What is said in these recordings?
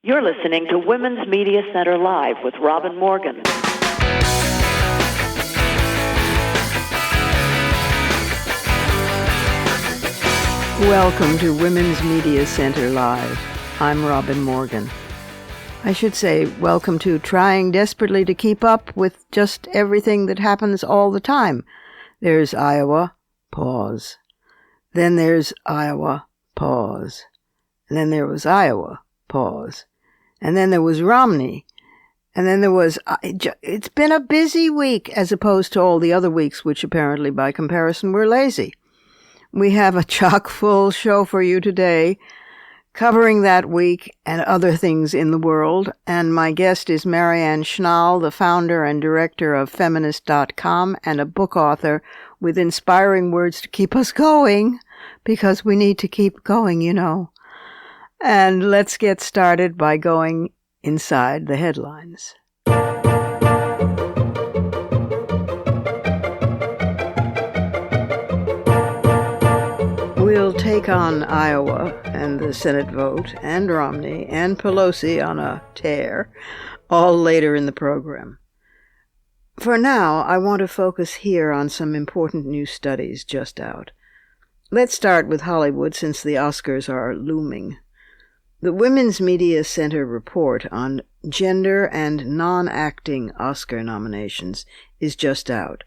You're listening to Women's Media Center Live with Robin Morgan. Welcome to Women's Media Center Live. I'm Robin Morgan. I should say welcome to trying desperately to keep up with just everything that happens all the time. There's Iowa, pause. Then there's Iowa, pause. And then there was Iowa, pause. And then there was Romney. And then there was, it's been a busy week as opposed to all the other weeks, which apparently by comparison were lazy. We have a chock-full show for you today, covering that week and other things in the world. And my guest is Marianne Schnall, the founder and director of Feminist.com and a book author with inspiring words to keep us going, because we need to keep going, you know. And let's get started by going inside the headlines. We'll take on Iowa and the Senate vote, and Romney and Pelosi on a tear, all later in the program. For now, I want to focus here on some important new studies just out. Let's start with Hollywood, since the Oscars are looming. The Women's Media Center report on gender and non-acting Oscar nominations is just out.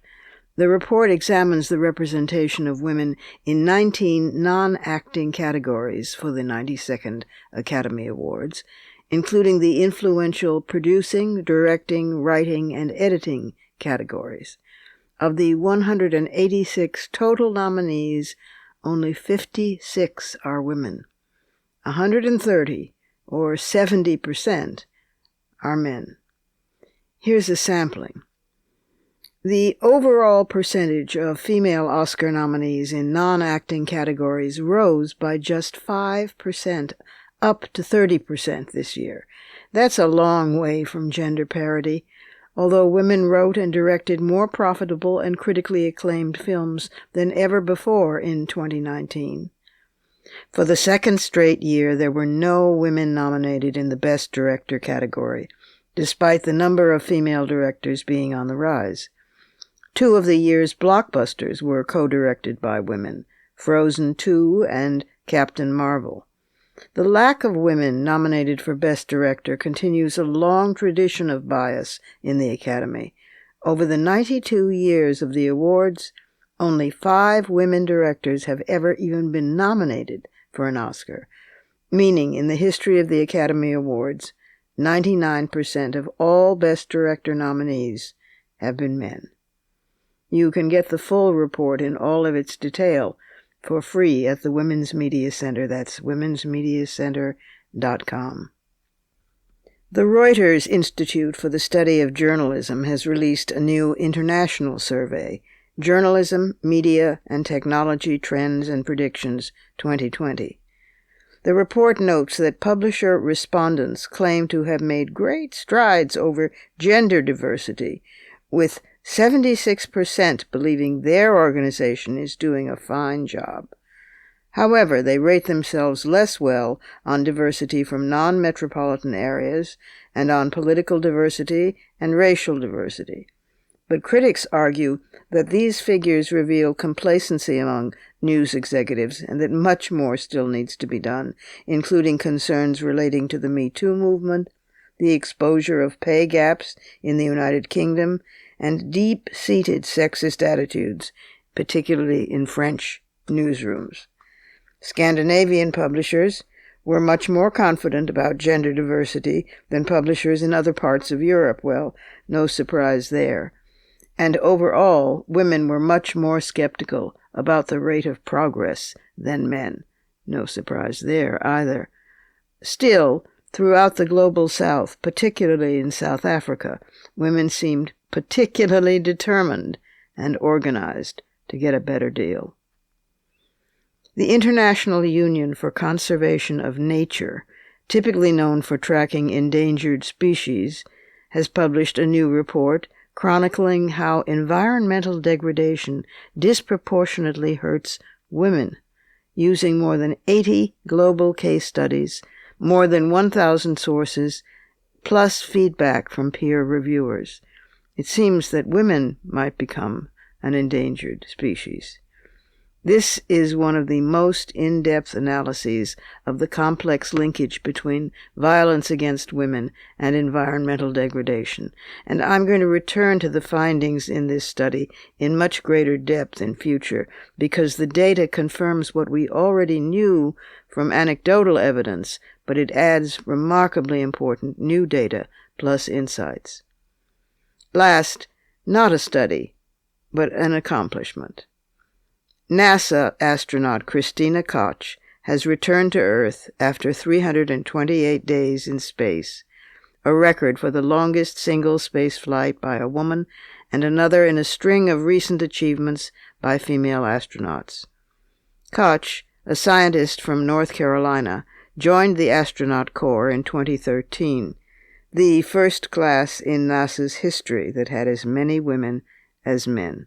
The report examines the representation of women in 19 non-acting categories for the 92nd Academy Awards, including the influential producing, directing, writing, and editing categories. Of the 186 total nominees, only 56 are women. 130, or 70%, are men. Here's a sampling. The overall percentage of female Oscar nominees in non-acting categories rose by just 5%, up to 30% this year. That's a long way from gender parity, although women wrote and directed more profitable and critically acclaimed films than ever before in 2019. For the second straight year, there were no women nominated in the Best Director category, despite the number of female directors being on the rise. Two of the year's blockbusters were co-directed by women, Frozen 2 and Captain Marvel. The lack of women nominated for Best Director continues a long tradition of bias in the Academy. Over the 92 years of the awards, only 5 women directors have ever even been nominated for an Oscar, meaning in the history of the Academy Awards, 99% of all Best Director nominees have been men. You can get the full report in all of its detail for free at the Women's Media Center. That's womensmediacenter.com. The Reuters Institute for the Study of Journalism has released a new international survey, Journalism, Media, and Technology Trends and Predictions 2020. The report notes that publisher respondents claim to have made great strides over gender diversity, with 76% believing their organization is doing a fine job. However, they rate themselves less well on diversity from non-metropolitan areas and on political diversity and racial diversity. But critics argue that these figures reveal complacency among news executives and that much more still needs to be done, including concerns relating to the Me Too movement, the exposure of pay gaps in the United Kingdom, and deep-seated sexist attitudes, particularly in French newsrooms. Scandinavian publishers were much more confident about gender diversity than publishers in other parts of Europe. Well, no surprise there. And overall, women were much more skeptical about the rate of progress than men. No surprise there either. Still, throughout the global South, particularly in South Africa, women seemed particularly determined and organized to get a better deal. The International Union for Conservation of Nature, typically known for tracking endangered species, has published a new report chronicling how environmental degradation disproportionately hurts women, using more than 80 global case studies more than 1,000 sources, plus feedback from peer reviewers. It seems that women might become an endangered species. This is one of the most in-depth analyses of the complex linkage between violence against women and environmental degradation, and I'm going to return to the findings in this study in much greater depth in future, because the data confirms what we already knew from anecdotal evidence, but it adds remarkably important new data plus insights. Last, not a study, but an accomplishment. NASA astronaut Christina Koch has returned to Earth after 328 days in space, a record for the longest single space flight by a woman and another in a string of recent achievements by female astronauts. Koch, a scientist from North Carolina, joined the astronaut corps in 2013, the first class in NASA's history that had as many women as men.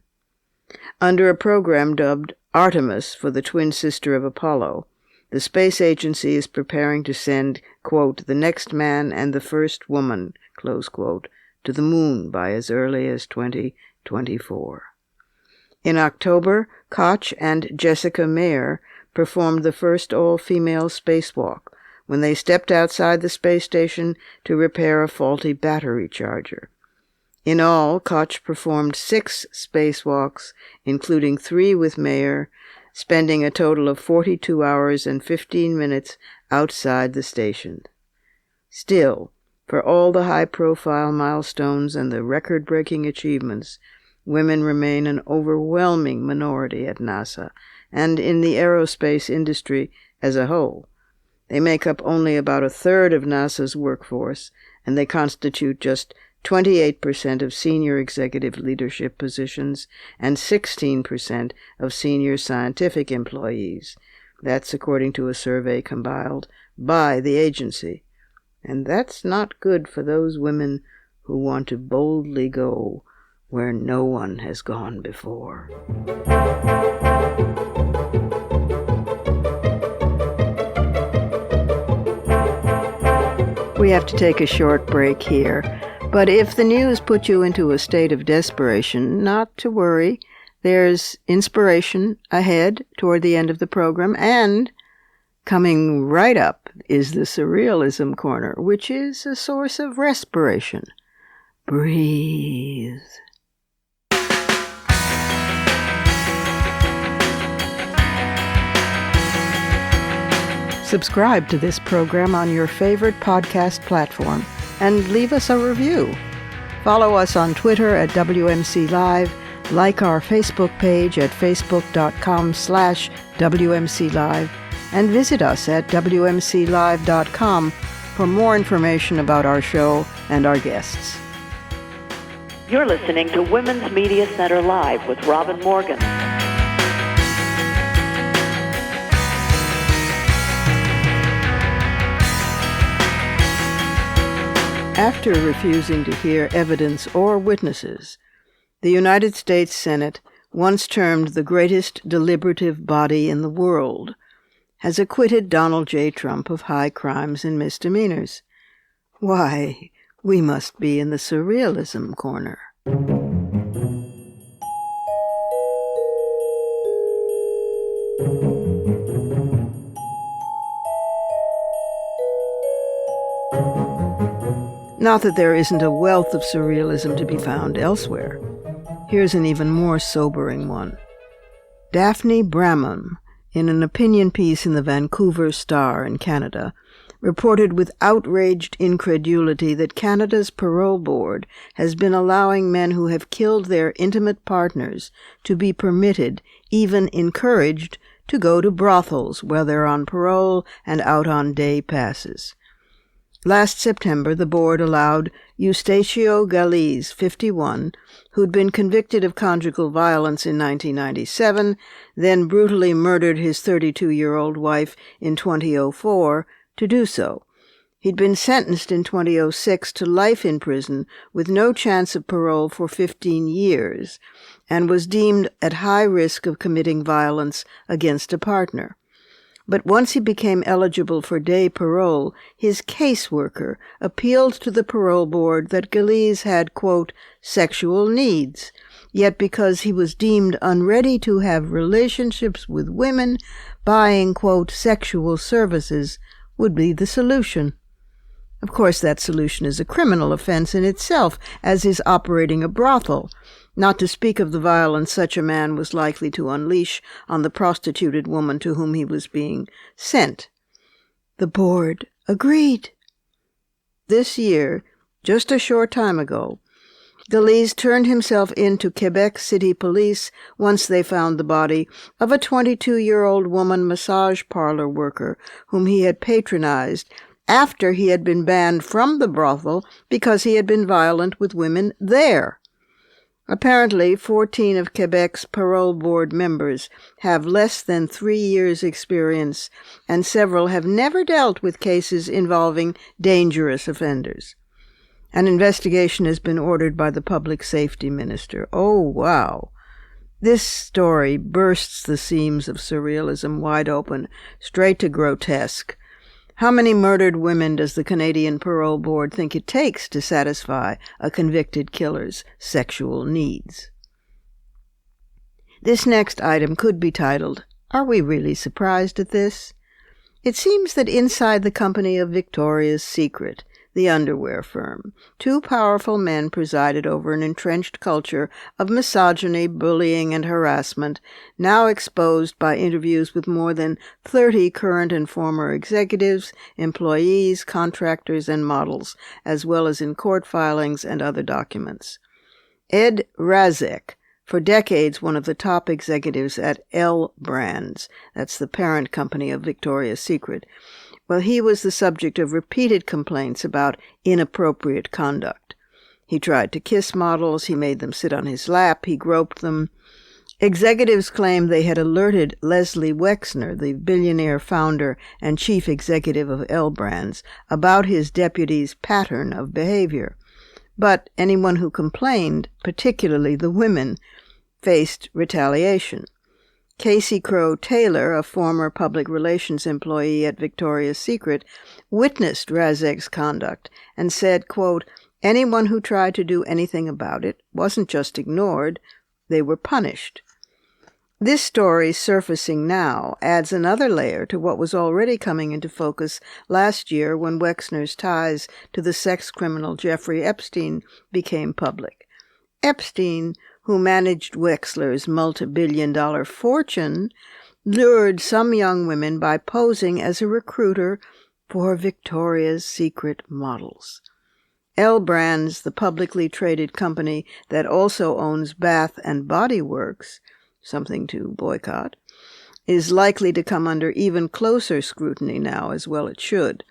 Under a program dubbed Artemis for the twin sister of Apollo, the space agency is preparing to send, quote, the next man and the first woman, close quote, to the moon by as early as 2024. In October, Koch and Jessica Meir performed the first all-female spacewalk when they stepped outside the space station to repair a faulty battery charger. In all, Koch performed 6 spacewalks, including 3 with Meir, spending a total of 42 hours and 15 minutes outside the station. Still, for all the high-profile milestones and the record-breaking achievements, women remain an overwhelming minority at NASA and in the aerospace industry as a whole. They make up only about a third of NASA's workforce, and they constitute just 28% of senior executive leadership positions and 16% of senior scientific employees. That's according to a survey compiled by the agency. And that's not good for those women who want to boldly go where no one has gone before. We have to take a short break here. But if the news put you into a state of desperation, not to worry. There's inspiration ahead toward the end of the program, and coming right up is the Surrealism Corner, which is a source of respiration. Breathe. Subscribe to this program on your favorite podcast platform and leave us a review. Follow us on Twitter at WMC Live, like our Facebook page at facebook.com/WMC Live, and visit us at WMCLive.com for more information about our show and our guests. You're listening to Women's Media Center Live with Robin Morgan. After refusing to hear evidence or witnesses, the United States Senate, once termed the greatest deliberative body in the world, has acquitted Donald J. Trump of high crimes and misdemeanors. Why, we must be in the Surrealism Corner. Not that there isn't a wealth of surrealism to be found elsewhere. Here's an even more sobering one. Daphne Bramham, in an opinion piece in the Vancouver Star in Canada, reported with outraged incredulity that Canada's parole board has been allowing men who have killed their intimate partners to be permitted, even encouraged, to go to brothels where they're on parole and out on day passes. Last September, the board allowed Eustacio Galiz, 51, who'd been convicted of conjugal violence in 1997, then brutally murdered his 32-year-old wife in 2004, to do so. He'd been sentenced in 2006 to life in prison with no chance of parole for 15 years, and was deemed at high risk of committing violence against a partner. But once he became eligible for day parole, his caseworker appealed to the parole board that Gillies had, quote, sexual needs. Yet because he was deemed unready to have relationships with women, buying, quote, sexual services would be the solution. Of course, that solution is a criminal offense in itself, as is operating a brothel, not to speak of the violence such a man was likely to unleash on the prostituted woman to whom he was being sent. The board agreed. This year, just a short time ago, Gillies turned himself in to Quebec City Police once they found the body of a 22-year-old woman massage parlor worker whom he had patronized after he had been banned from the brothel because he had been violent with women there. Apparently, 14 of Quebec's parole board members have less than 3 years' experience, and several have never dealt with cases involving dangerous offenders. An investigation has been ordered by the public safety minister. Oh, wow. This story bursts the seams of surrealism wide open, straight to grotesque. How many murdered women does the Canadian Parole Board think it takes to satisfy a convicted killer's sexual needs? This next item could be titled, Are We Really Surprised at This? It seems that inside the company of Victoria's Secret, the underwear firm, 2 powerful men presided over an entrenched culture of misogyny, bullying, and harassment, now exposed by interviews with more than 30 current and former executives, employees, contractors, and models, as well as in court filings and other documents. Ed Razek, for decades one of the top executives at L Brands, that's the parent company of Victoria's Secret, well, he was the subject of repeated complaints about inappropriate conduct. He tried to kiss models, he made them sit on his lap, he groped them. Executives claimed they had alerted Leslie Wexner, the billionaire founder and chief executive of L Brands, about his deputy's pattern of behavior. But anyone who complained, particularly the women, faced retaliation. Casey Crowe Taylor, a former public relations employee at Victoria's Secret, witnessed Razek's conduct and said, quote, anyone who tried to do anything about it wasn't just ignored, they were punished. This story, surfacing now, adds another layer to what was already coming into focus last year when Wexner's ties to the sex criminal Jeffrey Epstein became public. Epstein, who managed Wexler's multi-billion-dollar fortune, lured some young women by posing as a recruiter for Victoria's Secret models. L Brands, the publicly traded company that also owns Bath and Body Works, something to boycott, is likely to come under even closer scrutiny now, as well it should.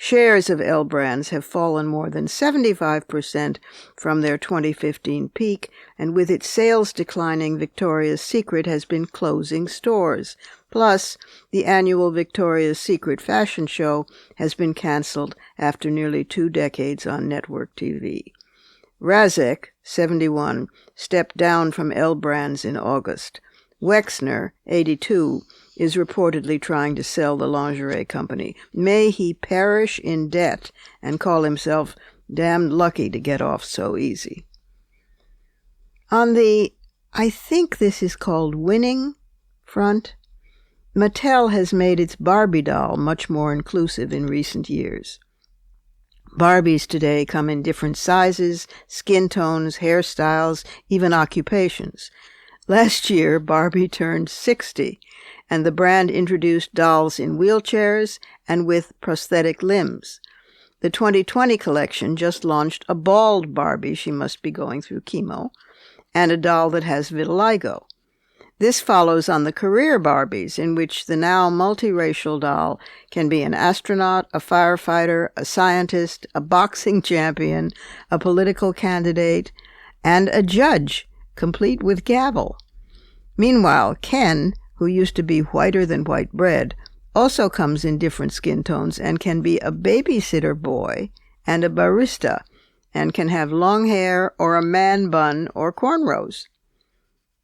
Shares of L Brands have fallen more than 75% from their 2015 peak, and with its sales declining, Victoria's Secret has been closing stores. Plus, the annual Victoria's Secret fashion show has been canceled after nearly 2 decades on network TV. Razek, 71, stepped down from L Brands in August. Wexner, 82, is reportedly trying to sell the lingerie company. May he perish in debt and call himself damned lucky to get off so easy. On the, I think this is called winning front, Mattel has made its Barbie doll much more inclusive in recent years. Barbies today come in different sizes, skin tones, hairstyles, even occupations. Last year, Barbie turned 60, and the brand introduced dolls in wheelchairs and with prosthetic limbs. The 2020 collection just launched a bald Barbie, she must be going through chemo, and a doll that has vitiligo. This follows on the career Barbies, in which the now multiracial doll can be an astronaut, a firefighter, a scientist, a boxing champion, a political candidate, and a judge, complete with gavel. Meanwhile, Ken, who used to be whiter than white bread, also comes in different skin tones and can be a babysitter boy and a barista, and can have long hair or a man bun or cornrows.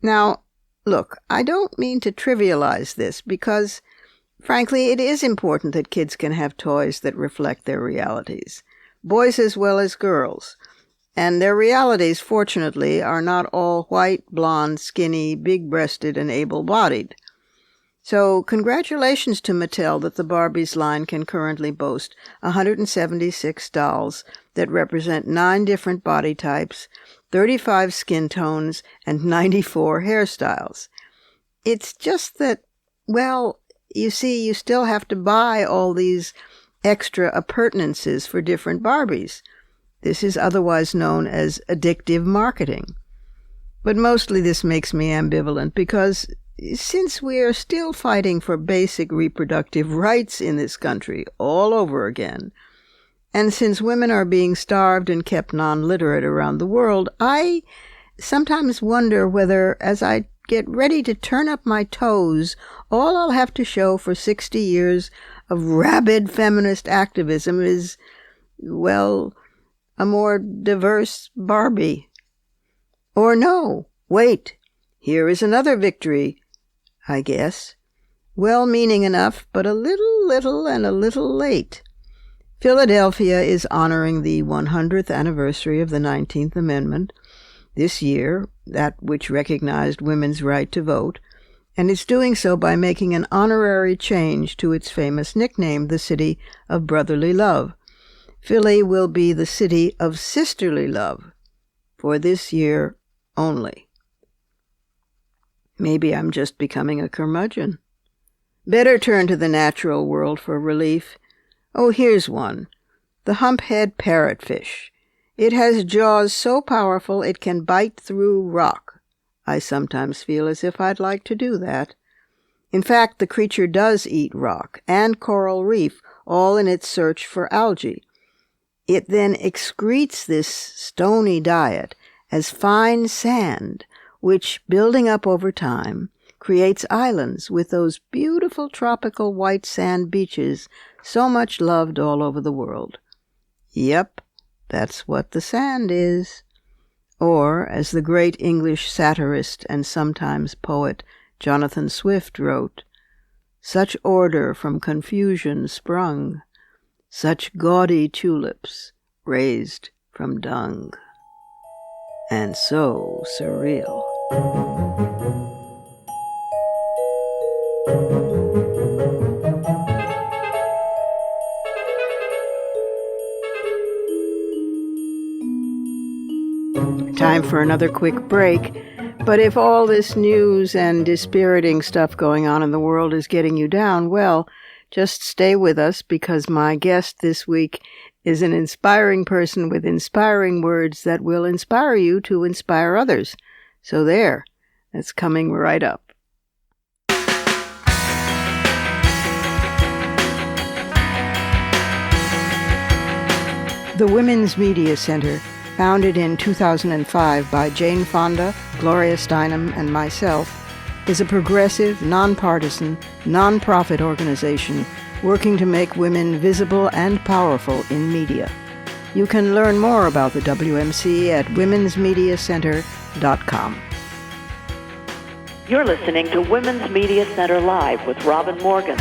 Now, look, I don't mean to trivialize this because Frankly, it is important that kids can have toys that reflect their realities, boys as well as girls. And their realities, fortunately, are not all white, blonde, skinny, big-breasted, and able-bodied. So congratulations to Mattel that the Barbies line can currently boast 176 dolls that represent 9 different body types, 35 skin tones, and 94 hairstyles. It's just that, well, you see, you still have to buy all these extra appurtenances for different Barbies. This is otherwise known as addictive marketing. But mostly this makes me ambivalent because since we are still fighting for basic reproductive rights in this country all over again, and since women are being starved and kept non-literate around the world, I sometimes wonder whether, as I get ready to turn up my toes, all I'll have to show for 60 years of rabid feminist activism is, well, a more diverse Barbie. Or no, wait, here is another victory, I guess. Well-meaning enough, but a little late. Philadelphia is honoring the 100th anniversary of the 19th Amendment this year, that which recognized women's right to vote, and it's doing so by making an honorary change to its famous nickname, the City of Brotherly Love. Philly will be the City of Sisterly Love for this year only. Maybe I'm just becoming a curmudgeon. Better turn to the natural world for relief. Oh, here's one. The humphead parrotfish. It has jaws so powerful it can bite through rock. I sometimes feel as if I'd like to do that. In fact, the creature does eat rock and coral reef, all in its search for algae. It then excretes this stony diet as fine sand, which, building up over time, creates islands with those beautiful tropical white sand beaches so much loved all over the world. Yep, that's what the sand is. Or, as the great English satirist and sometimes poet Jonathan Swift wrote, such order from confusion sprung, such gaudy tulips raised from dung. And so surreal. Time for another quick break. But if all this news and dispiriting stuff going on in the world is getting you down, well, just stay with us because my guest this week is an inspiring person with inspiring words that will inspire you to inspire others. So there, that's coming right up. The Women's Media Center, founded in 2005 by Jane Fonda, Gloria Steinem, and myself, is a progressive, nonpartisan, nonprofit organization working to make women visible and powerful in media. You can learn more about the WMC at womensmediacenter.com. You're listening to Women's Media Center Live with Robin Morgan.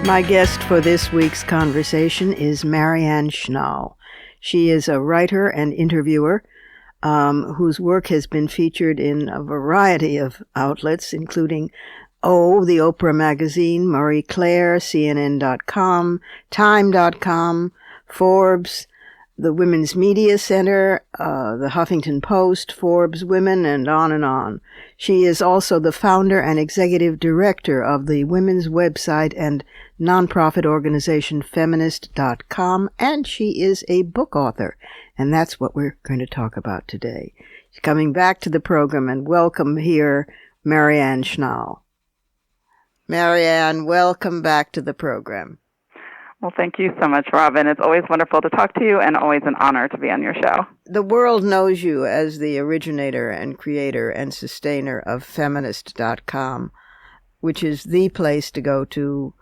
My guest for this week's conversation is Marianne Schnall. She is a writer and interviewer whose work has been featured in a variety of outlets, including the Oprah Magazine, Marie Claire, CNN.com, Time.com, Forbes, the Women's Media Center, the Huffington Post, Forbes Women, and on and on. She is also the founder and executive director of the women's website and nonprofit organization Feminist.com, and she is a book author, and that's what we're going to talk about today. She's coming back to the program, and welcome here, Marianne Schnall. Marianne, welcome back to the program. Well, thank you so much, Robin. It's always wonderful to talk to you and always an honor to be on your show. The world knows you as the originator and creator and sustainer of Feminist.com, which is the place to go to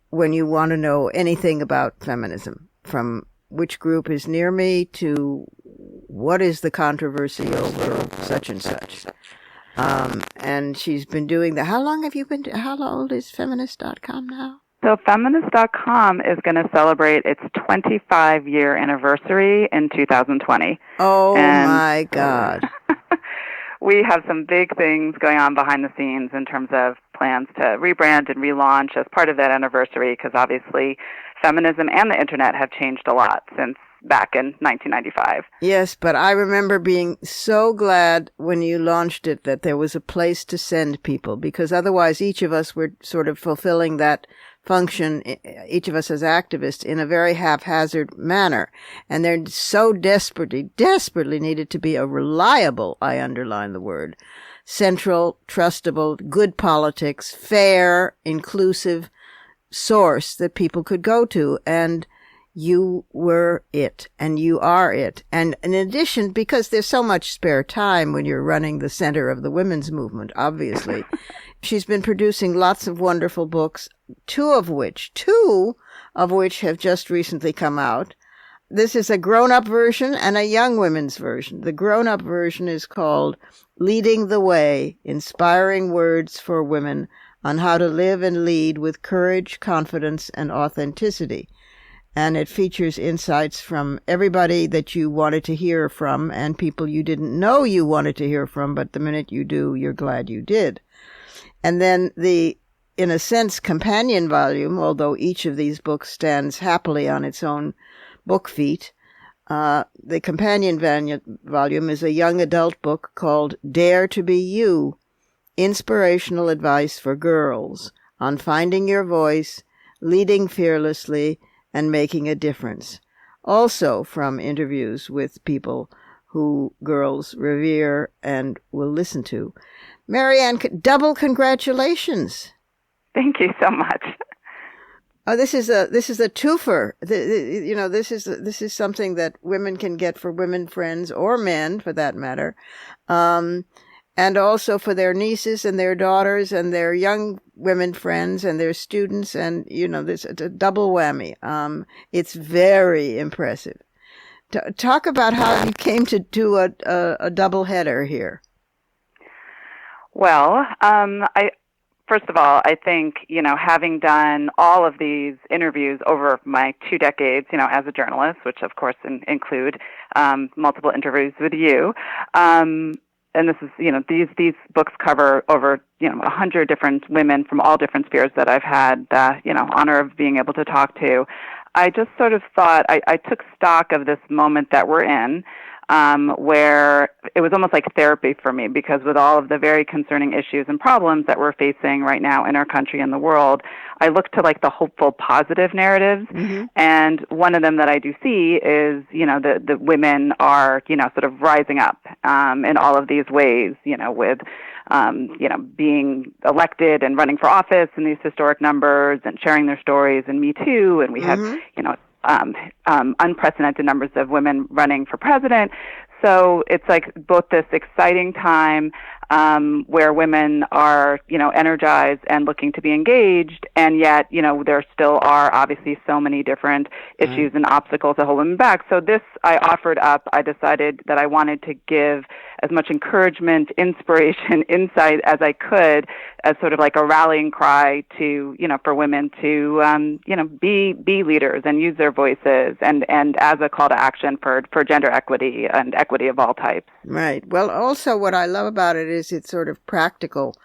when you want to know anything about feminism, from which group is near me to what is the controversy over such and such? And she's been doing that. How old is feminist.com now? So feminist.com is going to celebrate its 25-year anniversary in 2020. Oh, and my God. We have some big things going on behind the scenes in terms of plans to rebrand and relaunch as part of that anniversary, because obviously feminism and the internet have changed a lot since back in 1995. Yes, but I remember being so glad when you launched it that there was a place to send people, because otherwise each of us were sort of fulfilling that function, each of us as activists, in a very haphazard manner. And there so desperately needed to be a reliable, I underline the word, central, trustable, good politics, fair, inclusive source that people could go to. And you were it, and you are it. And in addition, because there's so much spare time when you're running the center of the women's movement, obviously, she's been producing lots of wonderful books, two of which have just recently come out. This is a grown-up version and a young women's version. The grown-up version is called Leading the Way, Inspiring Words for Women on How to Live and Lead with Courage, Confidence, and Authenticity. And it features insights from everybody that you wanted to hear from and people you didn't know you wanted to hear from, but the minute you do, you're glad you did. And then the, in a sense, companion volume, although each of these books stands happily on its own book feet, the companion volume is a young adult book called Dare to Be You, Inspirational Advice for Girls on Finding Your Voice, Leading Fearlessly, and Making a Difference. Also from interviews with people who girls revere and will listen to. Marianne, double congratulations. Thank you so much. Oh, this is a twofer. This is something that women can get for women friends or men, for that matter, and also for their nieces and their daughters and their young women friends and their students, and this it's a double whammy. It's very impressive. Talk about how you came to do a double header here. Well, first of all, I think, having done all of these interviews over my 2 decades, as a journalist, which of course include multiple interviews with you, and this is, these books cover over, 100 different women from all different spheres that I've had, honor of being able to talk to. I just sort of thought, I took stock of this moment that we're in, where it was almost like therapy for me, because with all of the very concerning issues and problems that we're facing right now in our country and the world, I look to like the hopeful, positive narratives. Mm-hmm. And one of them that I do see is, the women are, sort of rising up in all of these ways, with, being elected and running for office in these historic numbers and sharing their stories, and Me Too. And we mm-hmm. have, unprecedented numbers of women running for president. So it's like both this exciting time where women are, energized and looking to be engaged, and yet, there still are obviously so many different issues and obstacles that hold women back. So this I offered up. I decided that I wanted to give as much encouragement, inspiration, insight as I could, as sort of like a rallying cry to, for women to, be leaders and use their voices, and as a call to action for gender equity and equity of all types. Right. Well, also what I love about it is it's sort of practical,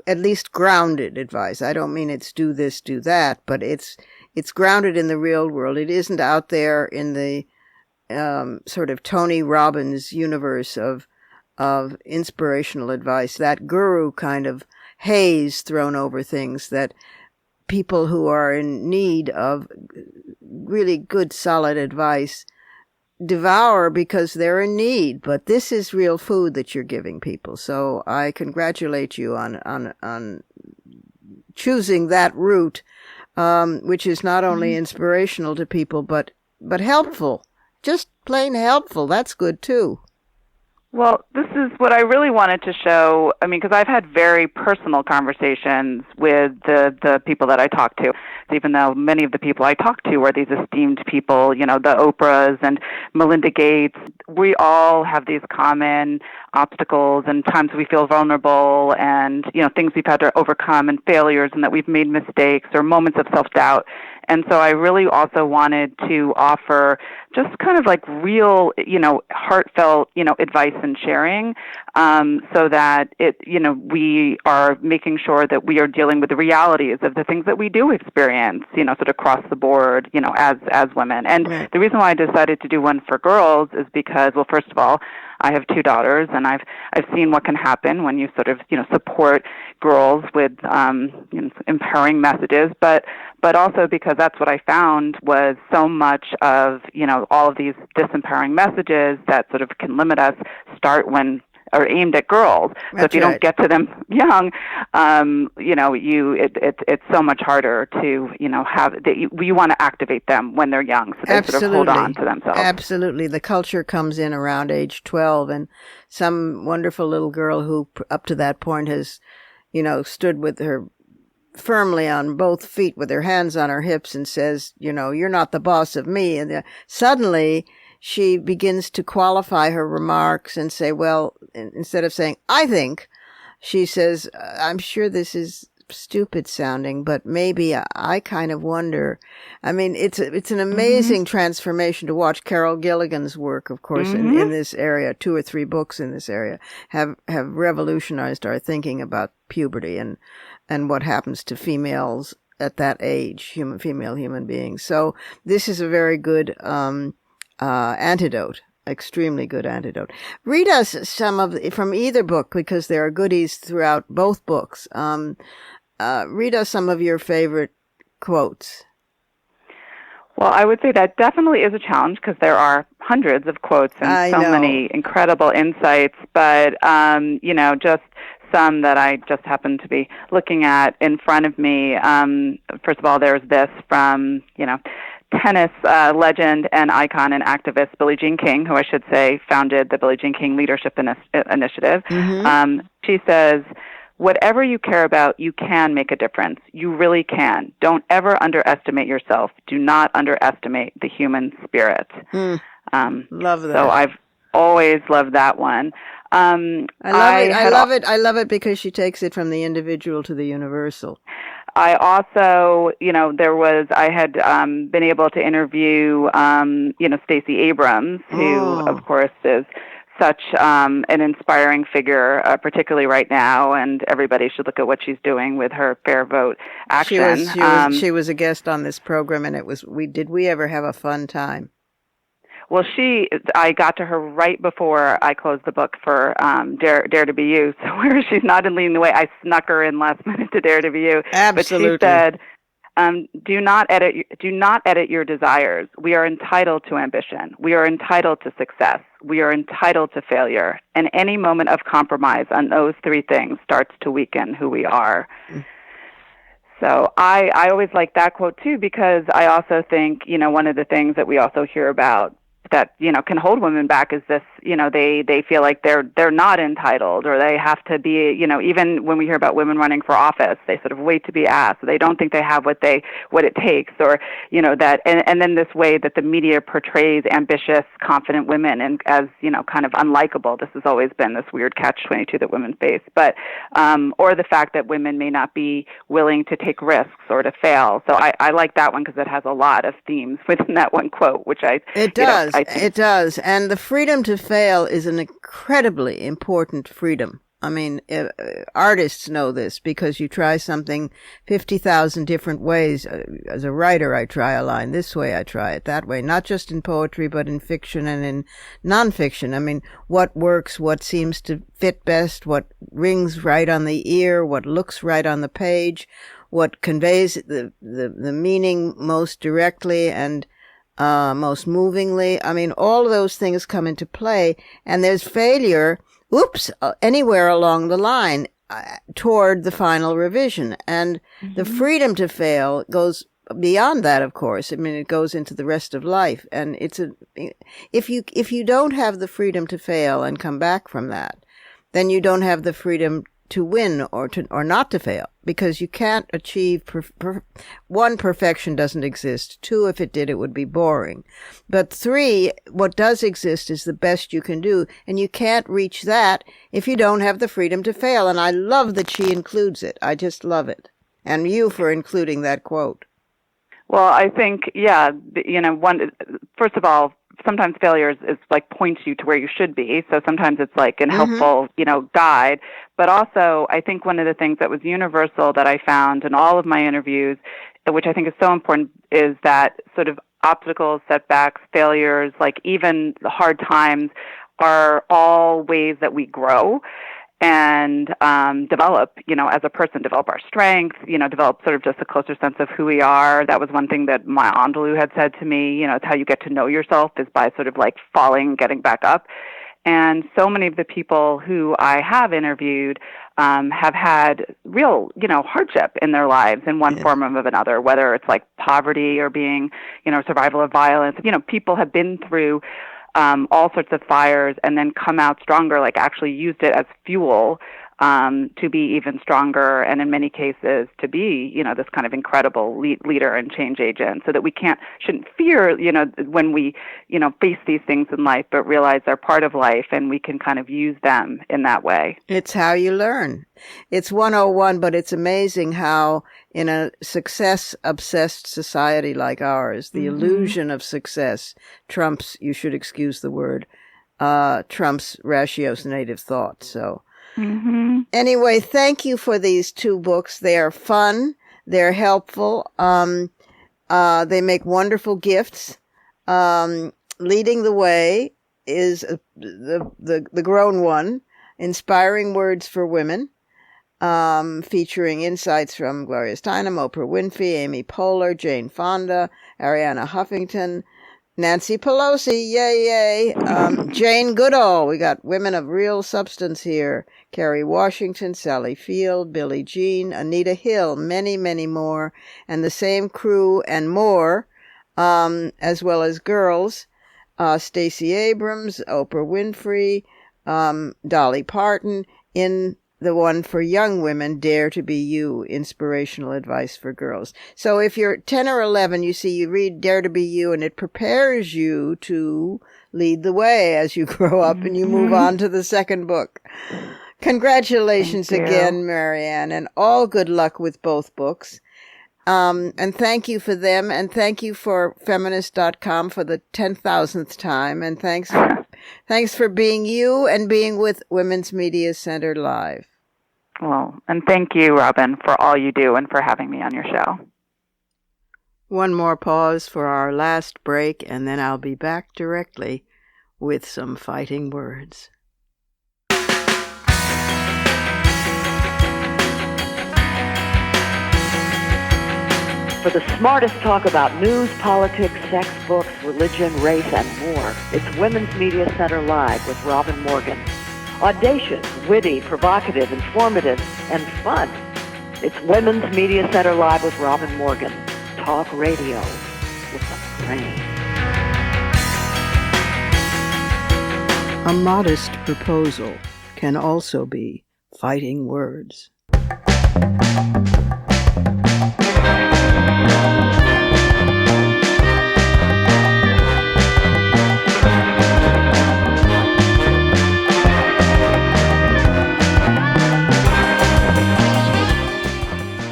at least grounded advice. I don't mean it's do this, do that, but it's grounded in the real world. It isn't out there in the sort of Tony Robbins universe of inspirational advice, that guru kind of haze thrown over things that people who are in need of really good, solid advice devour because they're in need. But this is real food that you're giving people. So I congratulate you on choosing that route, which is not only inspirational to people, but helpful. Just plain helpful. That's good too. Well, this is what I really wanted to show. I mean, because I've had very personal conversations with the people that I talk to, even though many of the people I talk to are these esteemed people, the Oprahs and Melinda Gates. We all have these common obstacles and times we feel vulnerable and, things we've had to overcome and failures and that we've made mistakes or moments of self-doubt. And so I really also wanted to offer just kind of like real, heartfelt, advice and sharing, so that we are making sure that we are dealing with the realities of the things that we do experience, sort of across the board, as women. And Right. The reason why I decided to do one for girls is because, well, first of all, I have 2 daughters, and I've seen what can happen when you sort of support girls with empowering messages, but also because that's what I found was so much of all of these disempowering messages that sort of can limit us start when are aimed at girls. That's so if you right. don't get to them young, it's so much harder to you want to activate them when they're young, so they Absolutely. sort of hold on to themselves. Absolutely. The culture comes in around age 12, and some wonderful little girl who up to that point has, stood with her firmly on both feet with her hands on her hips and says, you're not the boss of me. And suddenly she begins to qualify her remarks and say, well, instead of saying, I think, she says, I'm sure this is stupid sounding, but maybe I kind of wonder. I mean, it's an amazing transformation to watch. Carol Gilligan's work, of course, in this area, 2 or 3 books in this area have revolutionized our thinking about puberty and what happens to females at that age, female human beings. So this is a very good antidote. Extremely good antidote. Read us some from either book, because there are goodies throughout both books. Read us some of your favorite quotes. Well, I would say that definitely is a challenge because there are hundreds of quotes and so many incredible insights, but, just some that I just happen to be looking at in front of me. First of all, there's this from, tennis legend and icon and activist Billie Jean King, who I should say founded the Billie Jean King Leadership Initiative. She says, whatever you care about, you can make a difference. You really can. Don't ever underestimate yourself. Do not underestimate the human spirit. Love that. So I've always loved that one. I love it because she takes it from the individual to the universal. I also, I had been able to interview, Stacey Abrams, who, of course, is such an inspiring figure, particularly right now, and everybody should look at what she's doing with her Fair Vote action. She was a guest on this program, and did we ever have a fun time? Well, I got to her right before I closed the book for Dare to Be You. So where she's not in Leading the Way, I snuck her in last minute to Dare to Be You. Absolutely. But she said, do not edit your desires. We are entitled to ambition. We are entitled to success. We are entitled to failure. And any moment of compromise on those 3 things starts to weaken who we are. So I always like that quote too, because I also think, one of the things that we also hear about that, can hold women back is this, they feel like they're not entitled, or they have to be, even when we hear about women running for office, they sort of wait to be asked. They don't think they have what it takes, or, that, and then this way that the media portrays ambitious, confident women and as, kind of unlikable. This has always been this weird catch-22 that women face, but, or the fact that women may not be willing to take risks or to fail. So I like that one because it has a lot of themes within that one quote, which It does. And the freedom to fail is an incredibly important freedom. I mean, artists know this because you try something 50,000 different ways. As a writer, I try a line this way, I try it that way, not just in poetry, but in fiction and in nonfiction. I mean, what works, what seems to fit best, what rings right on the ear, what looks right on the page, what conveys the meaning most directly and most movingly. I mean, all of those things come into play, and there's failure, anywhere along the line toward the final revision. And the freedom to fail goes beyond that, of course, I mean, it goes into the rest of life. And if you don't have the freedom to fail and come back from that, then you don't have the freedom to win or not to fail, because you can't achieve one, perfection doesn't exist. Two, if it did, it would be boring. But three, what does exist is the best you can do, and you can't reach that if you don't have the freedom to fail. And I love that she includes it. I just love it. And you for including that quote. Well, I think, yeah, first of all, sometimes failure is like points you to where you should be. So sometimes it's like an helpful, guide. But also, I think one of the things that was universal that I found in all of my interviews, which I think is so important, is that sort of obstacles, setbacks, failures, like even the hard times are all ways that we grow and develop, as a person, develop our strengths, develop sort of just a closer sense of who we are. That was one thing that my Andalu had said to me, it's how you get to know yourself is by sort of like falling, getting back up. And so many of the people who I have interviewed have had real, hardship in their lives in one form or another, whether it's like poverty or being, survival of violence. People have been through all sorts of fires and then come out stronger, like actually used it as fuel to be even stronger, and in many cases to be, this kind of incredible leader and change agent, so that we shouldn't fear, when we, face these things in life, but realize they're part of life and we can kind of use them in that way. It's how you learn. It's 101, but it's amazing how in a success-obsessed society like ours, the illusion of success trumps, you should excuse the word, trumps ratiocinative thought. So anyway, thank you for these two books. They are fun. They're helpful. They make wonderful gifts. Leading the Way is the grown one, Inspiring Words for Women, featuring insights from Gloria Steinem, Oprah Winfrey, Amy Poehler, Jane Fonda, Arianna Huffington, Nancy Pelosi, yay, Jane Goodall. We got women of real substance here. Kerry Washington, Sally Field, Billie Jean, Anita Hill, many, many more. And the same crew and more, as well as girls, Stacey Abrams, Oprah Winfrey, Dolly Parton, in the one for young women, Dare to Be You, Inspirational Advice for Girls. So if you're 10 or 11, you read Dare to Be You, and it prepares you to lead the way as you grow up and you move on to the second book. Congratulations again, Marianne, and all good luck with both books. And thank you for them, and thank you for feminist.com for the 10,000th time, and thanks for being you and being with Women's Media Center Live. Well, and thank you, Robin, for all you do and for having me on your show. One more pause for our last break, and then I'll be back directly with some fighting words. For the smartest talk about news, politics, sex, books, religion, race, and more, it's Women's Media Center Live with Robin Morgan. Audacious, witty, provocative, informative, and fun. It's Women's Media Center Live with Robin Morgan. Talk radio with a brain. A modest proposal can also be fighting words.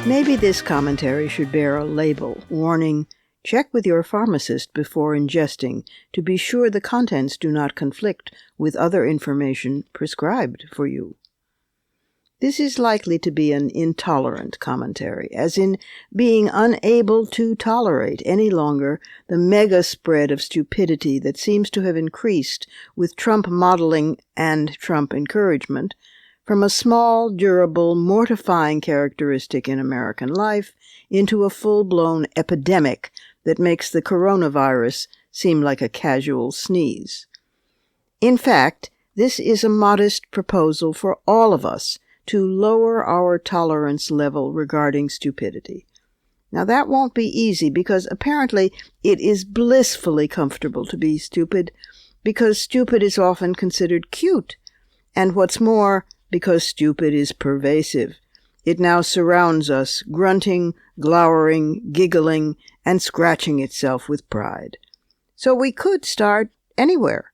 Maybe this commentary should bear a label warning, check with your pharmacist before ingesting to be sure the contents do not conflict with other information prescribed for you. This is likely to be an intolerant commentary, as in being unable to tolerate any longer the mega spread of stupidity that seems to have increased with Trump modeling and Trump encouragement, from a small, durable, mortifying characteristic in American life into a full-blown epidemic that makes the coronavirus seem like a casual sneeze. In fact, this is a modest proposal for all of us to lower our tolerance level regarding stupidity. Now that won't be easy because apparently it is blissfully comfortable to be stupid, because stupid is often considered cute, and what's more, because stupid is pervasive. It now surrounds us, grunting, glowering, giggling, and scratching itself with pride. So we could start anywhere.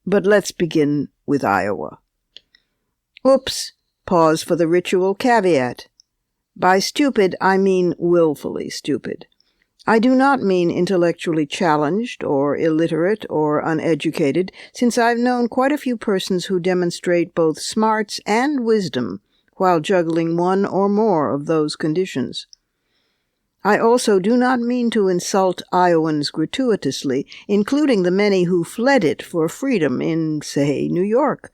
But let's begin with Iowa. Oops, pause for the ritual caveat. By stupid, I mean willfully stupid. I do not mean intellectually challenged or illiterate or uneducated, since I've known quite a few persons who demonstrate both smarts and wisdom while juggling one or more of those conditions. I also do not mean to insult Iowans gratuitously, including the many who fled it for freedom in, say, New York,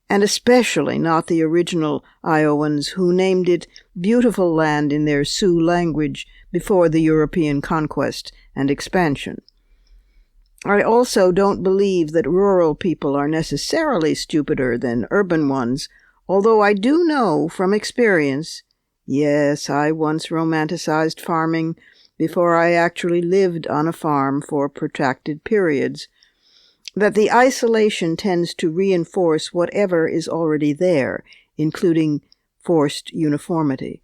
and especially not the original Iowans who named it beautiful land in their Sioux language before the European conquest and expansion. I also don't believe that rural people are necessarily stupider than urban ones, although I do know from experience, yes, I once romanticized farming before I actually lived on a farm for protracted periods, that the isolation tends to reinforce whatever is already there, including forced uniformity,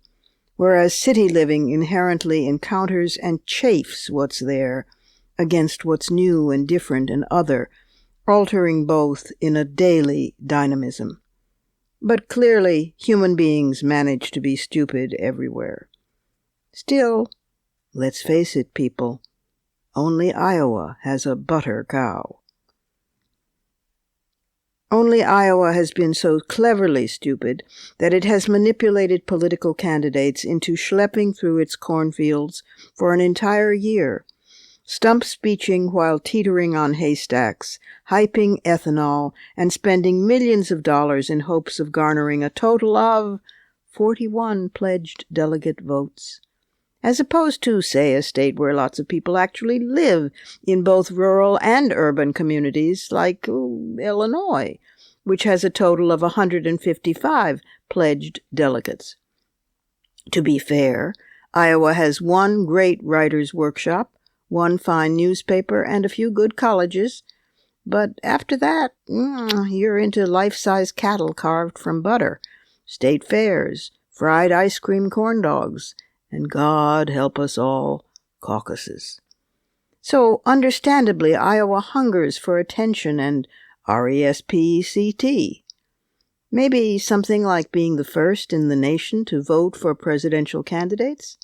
whereas city living inherently encounters and chafes what's there against what's new and different and other, altering both in a daily dynamism. But clearly, human beings manage to be stupid everywhere. Still, let's face it, people, only Iowa has a butter cow. Only Iowa has been so cleverly stupid that it has manipulated political candidates into schlepping through its cornfields for an entire year, stump speeching while teetering on haystacks, hyping ethanol, and spending millions of dollars in hopes of garnering a total of 41 pledged delegate votes, as opposed to, say, a state where lots of people actually live in both rural and urban communities like Illinois, which has a total of 155 pledged delegates. To be fair, Iowa has one great writer's workshop, one fine newspaper, and a few good colleges, but after that, you're into life-size cattle carved from butter, state fairs, fried ice cream corn dogs, and God help us all, caucuses. So, understandably, Iowa hungers for attention and RESPECT. Maybe something like being the first in the nation to vote for presidential candidates?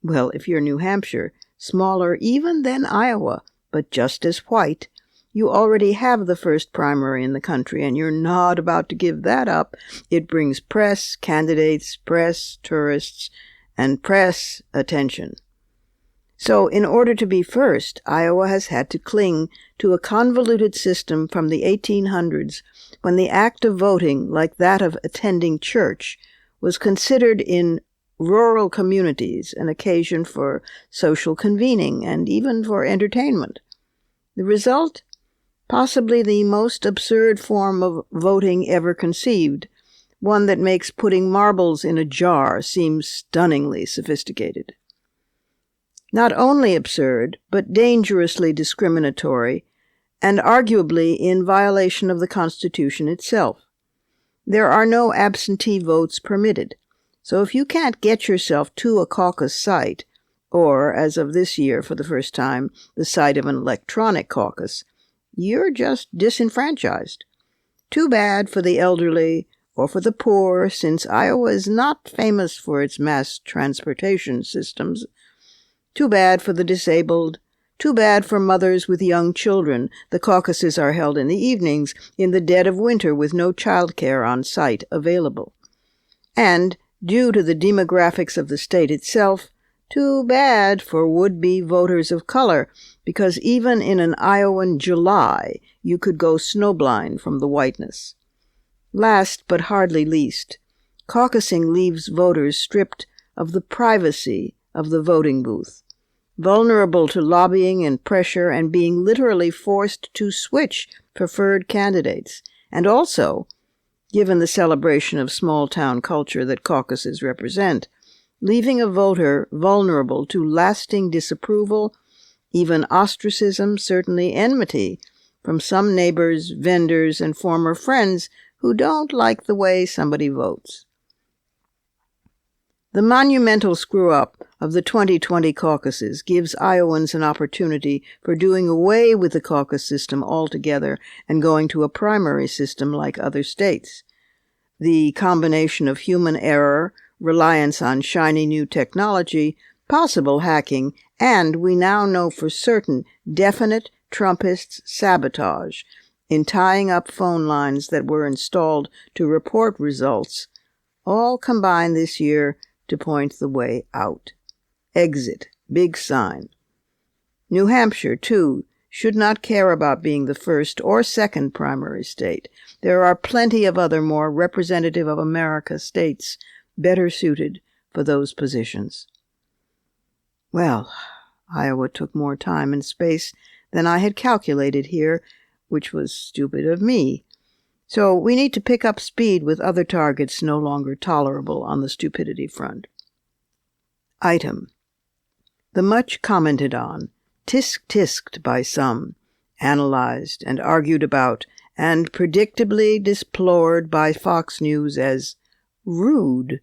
Well, if you're New Hampshire, smaller even than Iowa, but just as white, you already have the first primary in the country, and you're not about to give that up. It brings press, candidates, press, tourists, and press attention. So, in order to be first, Iowa has had to cling to a convoluted system from the 1800s, when the act of voting, like that of attending church, was considered in rural communities an occasion for social convening and even for entertainment. The result? Possibly the most absurd form of voting ever conceived, one that makes putting marbles in a jar seem stunningly sophisticated. Not only absurd, but dangerously discriminatory, and arguably in violation of the Constitution itself. There are no absentee votes permitted, so if you can't get yourself to a caucus site, or, as of this year for the first time, the site of an electronic caucus, you're just disenfranchised. Too bad for the elderly or for the poor, since Iowa is not famous for its mass transportation systems. Too bad for the disabled. Too bad for mothers with young children. The caucuses are held in the evenings, in the dead of winter, with no childcare on site available. And, due to the demographics of the state itself, too bad for would-be voters of color, because even in an Iowan July, you could go snowblind from the whiteness. Last, but hardly least, caucusing leaves voters stripped of the privacy of the voting booth, vulnerable to lobbying and pressure and being literally forced to switch preferred candidates, and also, given the celebration of small-town culture that caucuses represent, leaving a voter vulnerable to lasting disapproval, even ostracism, certainly enmity, from some neighbors, vendors, and former friends who don't like the way somebody votes. The monumental screw-up of the 2020 caucuses gives Iowans an opportunity for doing away with the caucus system altogether and going to a primary system like other states. The combination of human error, reliance on shiny new technology, possible hacking, and we now know for certain definite Trumpists' sabotage in tying up phone lines that were installed to report results, all combine this year to point the way out. Exit, big sign. New Hampshire, too, should not care about being the first or second primary state. There are plenty of other more representative of America states better suited for those positions. Well, Iowa took more time and space than I had calculated here, which was stupid of me. So we need to pick up speed with other targets no longer tolerable on the stupidity front. The much commented on, tisk-tisked by some, analyzed and argued about, and predictably deplored by Fox News as rude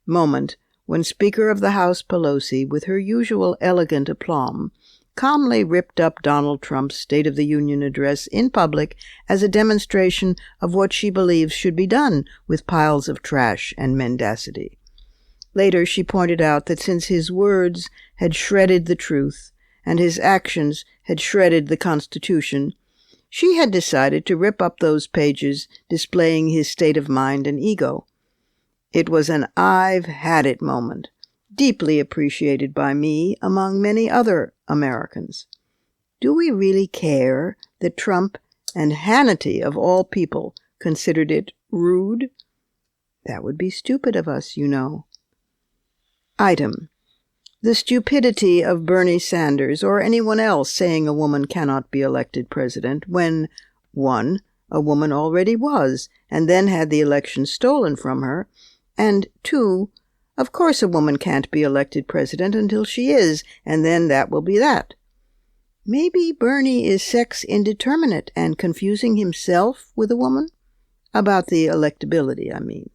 moment when Speaker of the House Pelosi, with her usual elegant aplomb, calmly ripped up Donald Trump's State of the Union address in public as a demonstration of what she believes should be done with piles of trash and mendacity. Later, she pointed out that since his words had shredded the truth and his actions had shredded the Constitution, she had decided to rip up those pages displaying his state of mind and ego. It was an I've had it moment, deeply appreciated by me among many other Americans. Do we really care that Trump and Hannity, of all people, considered it rude? That would be stupid of us, you know. The stupidity of Bernie Sanders or anyone else saying a woman cannot be elected president when, 1, a woman already was, and then had the election stolen from her, and 2, of course a woman can't be elected president until she is, and then that will be that. Maybe Bernie is sex indeterminate and confusing himself with a woman? About the electability, I mean.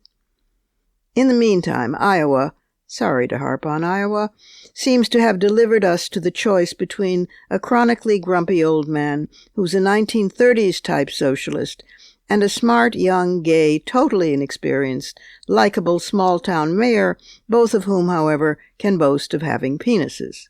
In the meantime, Iowa, sorry to harp on Iowa, seems to have delivered us to the choice between a chronically grumpy old man who's a 1930s-type socialist and a smart, young, gay, totally inexperienced, likable small-town mayor, both of whom, however, can boast of having penises.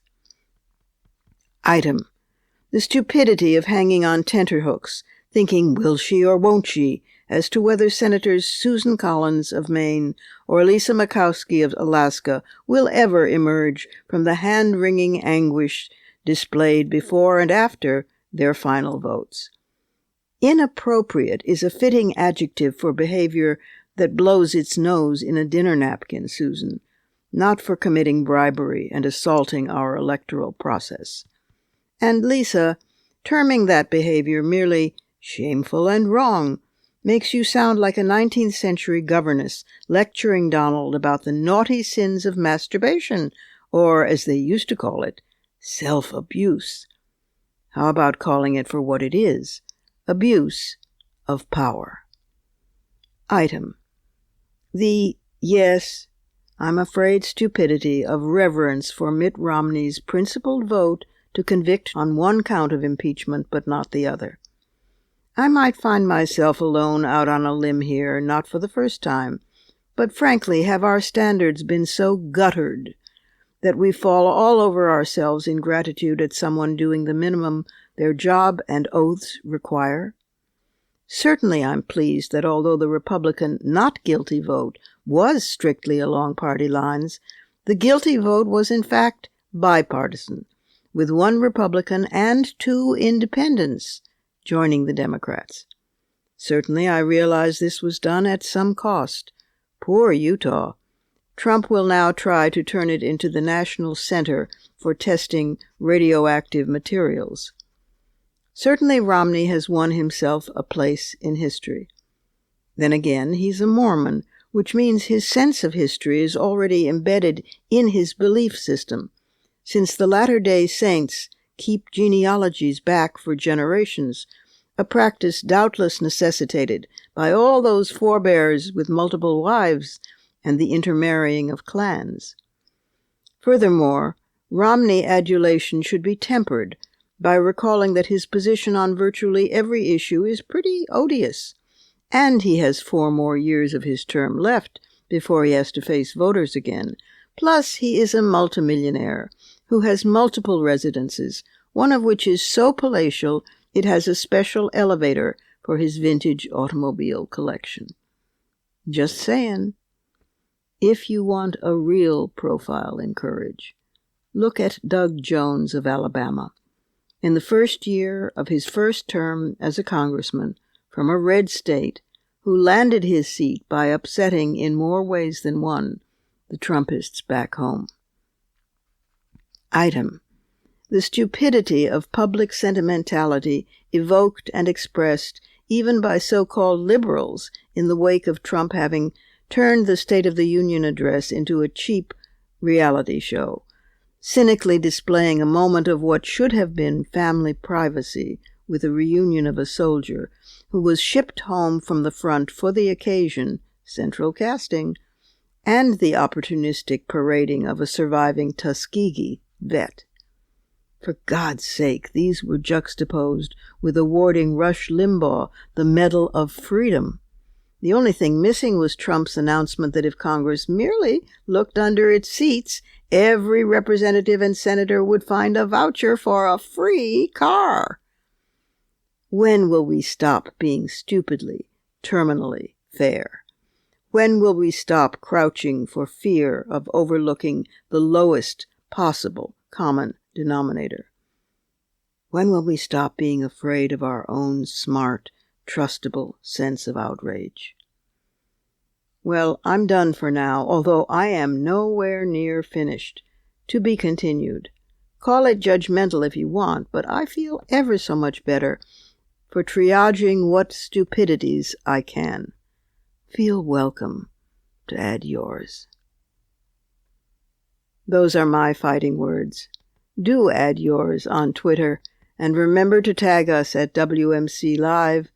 The stupidity of hanging on tenterhooks, thinking will she or won't she, as to whether Senators Susan Collins of Maine or Lisa Murkowski of Alaska will ever emerge from the hand-wringing anguish displayed before and after their final votes. Inappropriate is a fitting adjective for behavior that blows its nose in a dinner napkin, Susan, not for committing bribery and assaulting our electoral process. And Lisa, terming that behavior merely shameful and wrong, makes you sound like a 19th century governess lecturing Donald about the naughty sins of masturbation, or, as they used to call it, self-abuse. How about calling it for what it is? Abuse of power. The, yes, I'm afraid stupidity of reverence for Mitt Romney's principled vote to convict on one count of impeachment but not the other. I might find myself alone out on a limb here, not for the first time, but frankly have our standards been so guttered that we fall all over ourselves in gratitude at someone doing the minimum their job and oaths require? Certainly I'm pleased that although the Republican not guilty vote was strictly along party lines, the guilty vote was in fact bipartisan, with 1 Republican and 2 independents joining the Democrats. Certainly I realize this was done at some cost. Poor Utah. Trump will now try to turn it into the national center for testing radioactive materials. Certainly Romney has won himself a place in history. Then again, he's a Mormon, which means his sense of history is already embedded in his belief system, since the Latter-day Saints keep genealogies back for generations, a practice doubtless necessitated by all those forebears with multiple wives and the intermarrying of clans. Furthermore, Romney adulation should be tempered by recalling that his position on virtually every issue is pretty odious, and he has 4 more years of his term left before he has to face voters again. Plus, he is a multimillionaire who has multiple residences, one of which is so palatial it has a special elevator for his vintage automobile collection. Just saying. If you want a real profile in courage, look at Doug Jones of Alabama. In the first year of his first term as a congressman from a red state, who landed his seat by upsetting in more ways than one the Trumpists back home. Item: the stupidity of public sentimentality evoked and expressed even by so-called liberals in the wake of Trump having turned the State of the Union address into a cheap reality show, cynically displaying a moment of what should have been family privacy with a reunion of a soldier who was shipped home from the front for the occasion, central casting, and the opportunistic parading of a surviving Tuskegee vet. For God's sake, these were juxtaposed with awarding Rush Limbaugh the Medal of Freedom. The only thing missing was Trump's announcement that if Congress merely looked under its seats, every representative and senator would find a voucher for a free car. When will we stop being stupidly, terminally fair? When will we stop crouching for fear of overlooking the lowest possible common denominator? When will we stop being afraid of our own smart, trustable sense of outrage? Well, I'm done for now, although I am nowhere near finished. To be continued. Call it judgmental if you want, but I feel ever so much better for triaging what stupidities I can. Feel welcome to add yours. Those are my fighting words. Do add yours on Twitter, and remember to tag us at WMC Live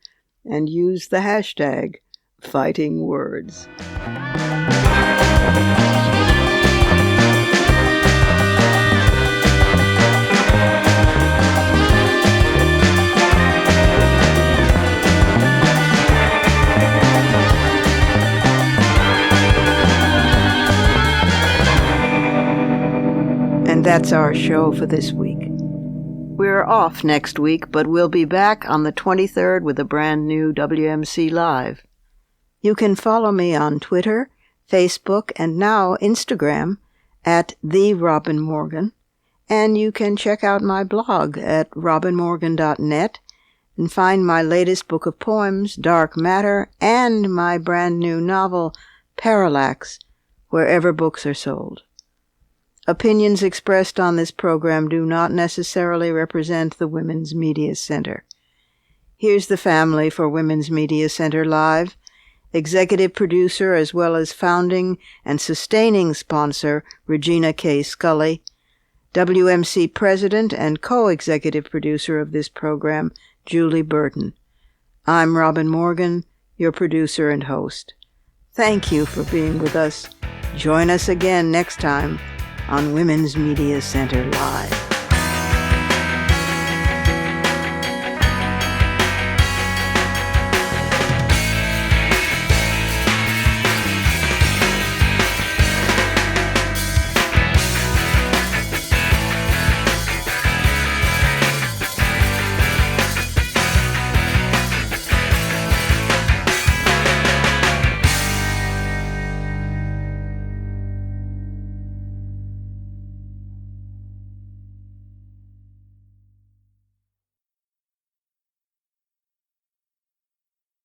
and use the hashtag #FightingWords. And that's our show for this week. We're off next week, but we'll be back on the 23rd with a brand new WMC Live. You can follow me on Twitter, Facebook, and now Instagram at @TheRobinMorgan, and you can check out my blog at robinmorgan.net and find my latest book of poems, Dark Matter, and my brand new novel, Parallax, wherever books are sold. Opinions expressed on this program do not necessarily represent the Women's Media Center. Here's the family for Women's Media Center Live. Executive producer as well as founding and sustaining sponsor, Regina K. Scully. WMC president and co-executive producer of this program, Julie Burton. I'm Robin Morgan, your producer and host. Thank you for being with us. Join us again next time on Women's Media Center Live.